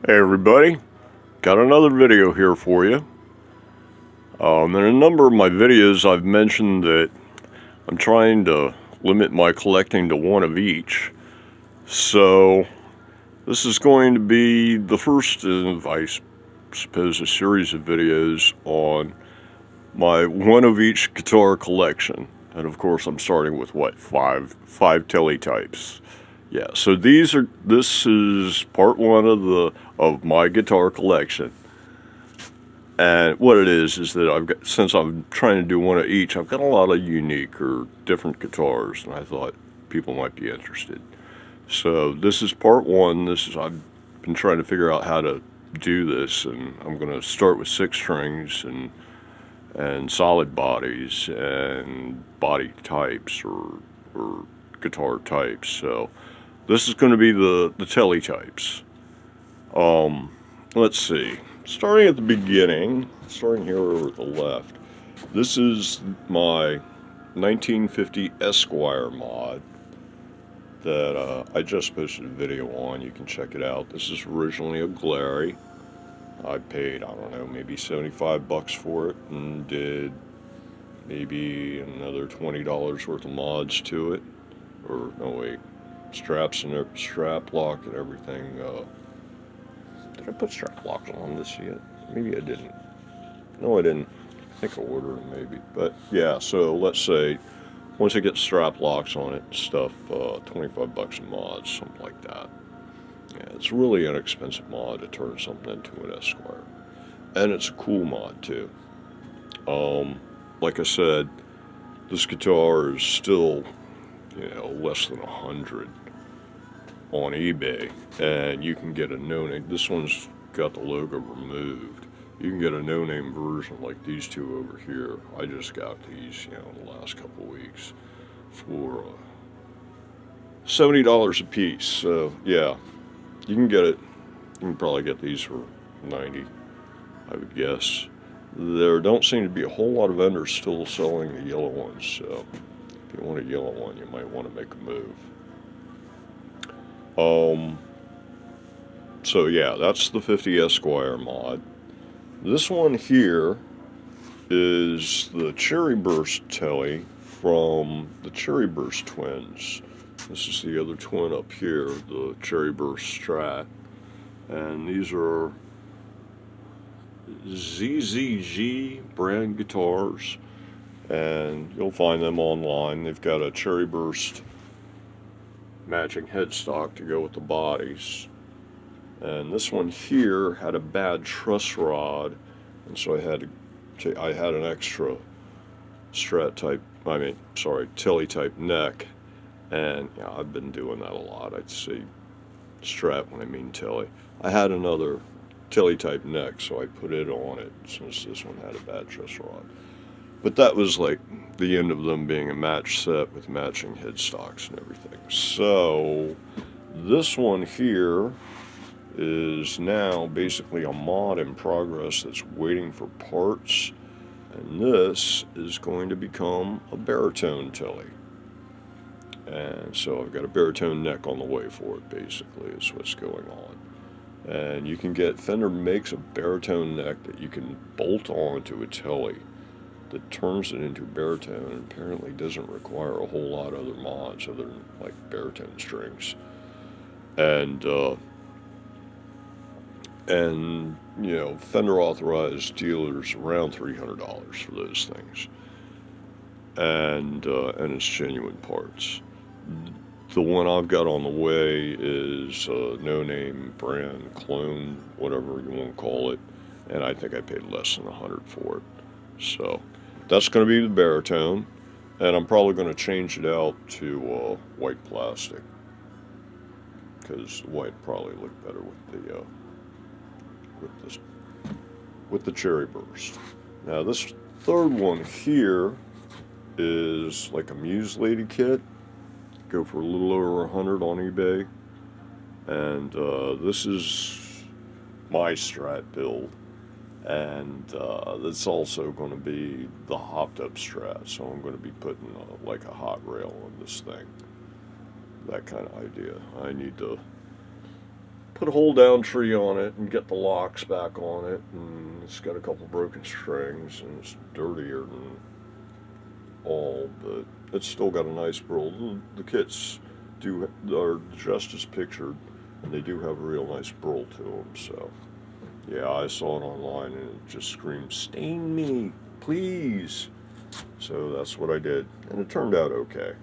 Hey everybody, got another video here for you. In a number of my videos I've mentioned that I'm trying to limit my collecting to one of each. So this is going to be the first of, I suppose, a series of videos on my one of each guitar collection. And of course I'm starting with what, five Tele types. Yeah, so this is part one of my guitar collection. And what it is that since I'm trying to do one of each, I've got a lot of unique or different guitars, and I thought people might be interested. So this is part one. I've been trying to figure out how to do this, and I'm going to start with 6 strings and solid bodies and body types or guitar types. So this is going to be the Tele types. Let's see. Starting at the beginning, starting here over at the left, this is my 1950 Esquire Mod that I just posted a video on. You can check it out. This is originally a Glarry. I paid, I don't know, maybe 75 bucks for it and did maybe another $20 worth of mods to it. Or, no wait, straps and strap lock and everything. Did I put strap locks on this yet? Maybe I didn't. No, I didn't. I think I ordered them maybe. But yeah, so let's say once I get strap locks on it and stuff, 25 bucks a mod, something like that. Yeah, it's really inexpensive mod to turn something into an Esquire. And it's a cool mod too. Like I said, this guitar is still, less than 100 on eBay, and you can get a no-name. This one's got the logo removed. You can get a no-name version like these two over here. I just got these, in the last couple of weeks for $70 a piece. So yeah, you can get it. You can probably get these for 90, I would guess. There don't seem to be a whole lot of vendors still selling the yellow ones, so if you want a yellow one, you might want to make a move. So yeah, that's the 50 Esquire Mod. This one here is the Cherry Burst Tele from the Cherry Burst twins. This is the other twin up here, the Cherry Burst Strat. And these are ZZG brand guitars, and you'll find them online. They've got a Cherry Burst matching headstock to go with the bodies. And this one here had a bad truss rod, and so I had an extra Tele type neck, and I've been doing that a lot. I'd say Strat when I mean Tele. I had another Tele type neck, so I put it on it since this one had a bad truss rod. But that was like the end of them being a match set with matching headstocks and everything. So this one here is now basically a mod in progress that's waiting for parts. And this is going to become a Baritone Tele. And so I've got a baritone neck on the way for it, basically, is what's going on. And you can get, Fender makes a baritone neck that you can bolt onto a Tele that turns it into baritone, and apparently doesn't require a whole lot of other mods other than like baritone strings. And Fender authorized dealers around $300 for those things, and it's genuine parts. The one I've got on the way is a no-name brand clone, whatever you want to call it, and I think I paid less than $100 for it. So that's going to be the baritone, and I'm probably going to change it out to white plastic, because white probably looked better with the Cherry Burst. Now this third one here is like a Muslady kit. Go for a little over 100 on eBay, and this is my Strat build, and that's also going to be the hopped up Strat, so I'm going to be putting like a hot rail on this thing, that kind of idea. I need to put a hold down tree on it and get the locks back on it, and it's got a couple broken strings and it's dirtier than all, but it's still got a nice burl. The kits are just as pictured, and they do have a real nice burl to them. So yeah, I saw it online and it just screamed, "Stain me, please." So that's what I did, and it turned out okay.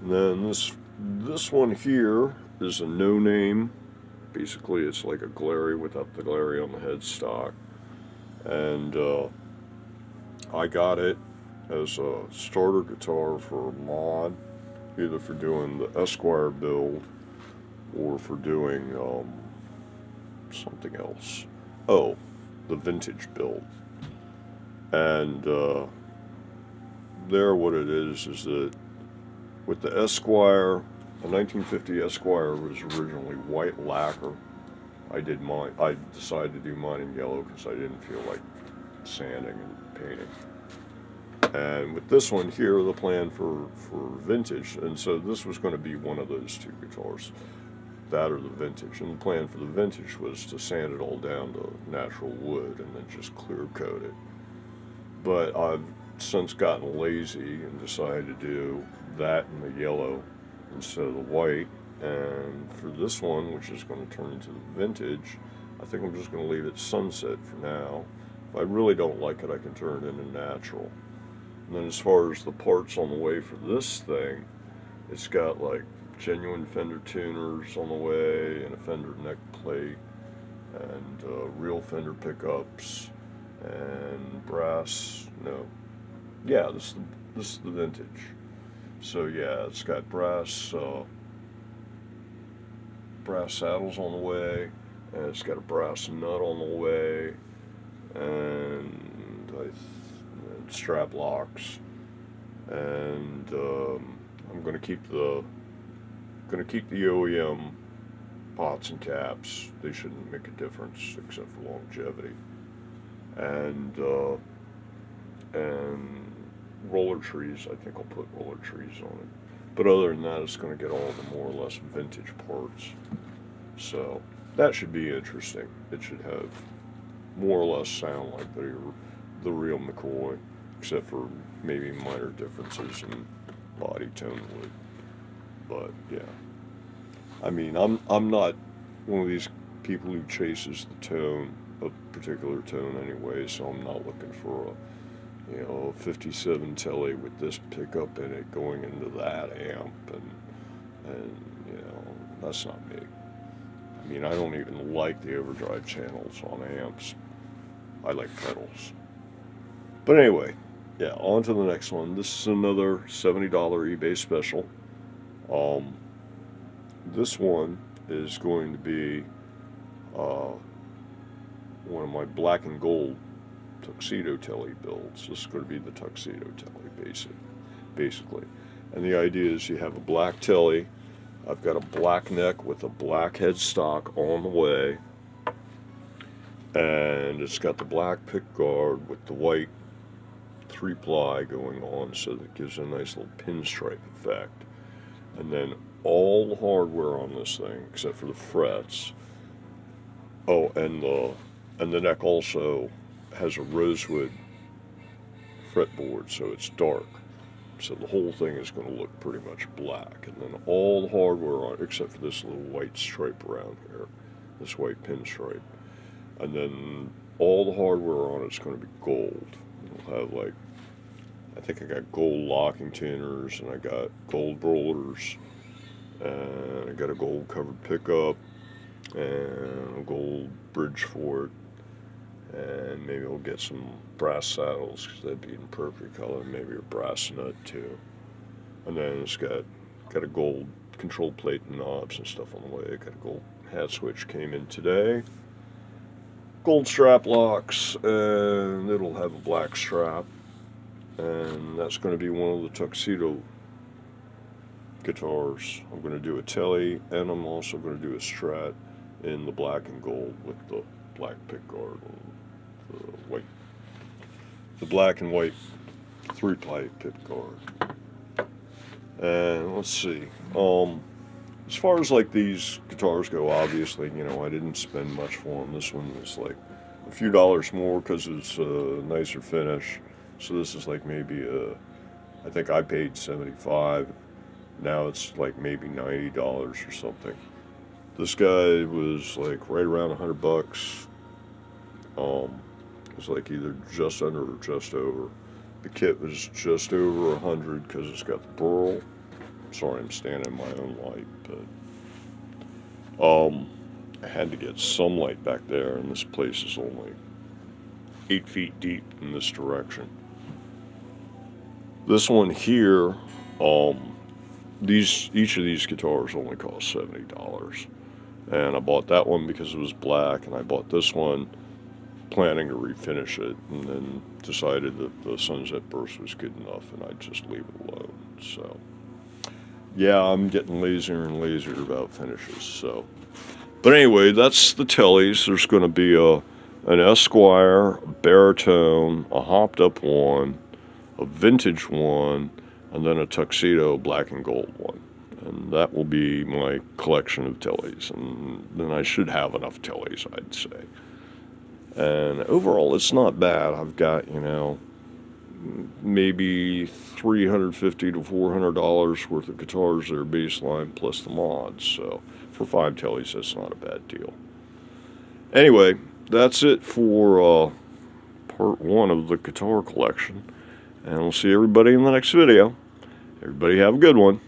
And then this one here is a no name. Basically, it's like a Glarry without the Glarry on the headstock, and I got it as a starter guitar for a mod, either for doing the Esquire build or for doing something else. Oh, the vintage build. And there, what it is that with the Esquire, the 1950 Esquire was originally white lacquer. I decided to do mine in yellow because I didn't feel like sanding and painting. And with this one here, the plan for vintage, and so this was going to be one of those two guitars, that or the vintage. And the plan for the vintage was to sand it all down to natural wood and then just clear coat it. But I've since gotten lazy and decided to do that in the yellow instead of the white. And for this one, which is going to turn into the vintage, I think I'm just going to leave it sunset for now. If I really don't like it, I can turn it into natural. And then as far as the parts on the way for this thing, it's got like genuine Fender tuners on the way, and a Fender neck plate, and real Fender pickups, and brass. No, yeah, this is the vintage. So yeah, it's got brass saddles on the way, and it's got a brass nut on the way, and strap locks, and I'm going to keep the OEM pots and caps. They shouldn't make a difference except for longevity, and roller trees. I think I'll put roller trees on it, but other than that, it's going to get all the more or less vintage parts. So that should be interesting. It should have more or less sound like the real McCoy, except for maybe minor differences in body tone wood. But yeah, I mean, I'm not one of these people who chases the tone, a particular tone anyway. So I'm not looking for a 57 Tele with this pickup in it going into that amp, and that's not me. I mean, I don't even like the overdrive channels on amps. I like pedals. But anyway, yeah, on to the next one. This is another $70 eBay special. This one is going to be one of my black and gold Tuxedo Tele builds. This is going to be the Tuxedo Tele, basically. And the idea is you have a black Tele. I've got a black neck with a black headstock on the way, and it's got the black pickguard with the white 3-ply going on, so that it gives a nice little pinstripe effect. And then all the hardware on this thing, except for the frets. Oh, and the neck also has a rosewood fretboard, so it's dark. So the whole thing is going to look pretty much black. And then all the hardware on it, except for this little white stripe around here, this white pinstripe. And then all the hardware on it's going to be gold. It'll have I think I got gold locking tuners, and I got gold rollers, and I got a gold covered pickup, and a gold bridge for it. And maybe we'll get some brass saddles, because that'd be in perfect color. Maybe a brass nut too. And then it's got a gold control plate and knobs and stuff on the way. Got a gold hat switch, came in today. Gold strap locks, and it'll have a black strap. And that's going to be one of the Tuxedo guitars. I'm going to do a Tele, and I'm also going to do a Strat in the black and gold with the black pickguard and the black and white 3-ply pickguard. And let's see, As far as like these guitars go, obviously, you know, I didn't spend much for them. This one was like a few dollars more because it's a nicer finish. So this is like maybe I think I paid $75. Now it's like maybe $90 or something. This guy was like right around $100. It was like either just under or just over. The kit was just over 100 because it's got the burl. Sorry, I'm standing in my own light, but I had to get some light back there, and this place is only 8 feet deep in this direction. This one here, each of these guitars only cost $70, and I bought that one because it was black, and I bought this one planning to refinish it, and then decided that the Sunset Burst was good enough, and I'd just leave it alone. So yeah, I'm getting lazier and lazier about finishes. So, but anyway, that's the Teles. There's going to be an Esquire, a Baritone, a hopped up one, a vintage one, and then a Tuxedo black and gold one. And that will be my collection of Teles. And then I should have enough Teles, I'd say. And overall, it's not bad. I've got, you know, maybe $350 to $400 worth of guitars that are baseline plus the mods. So for 5 Teles, that's not a bad deal. Anyway, that's it for part 1 of the guitar collection. And we'll see everybody in the next video. Everybody have a good one.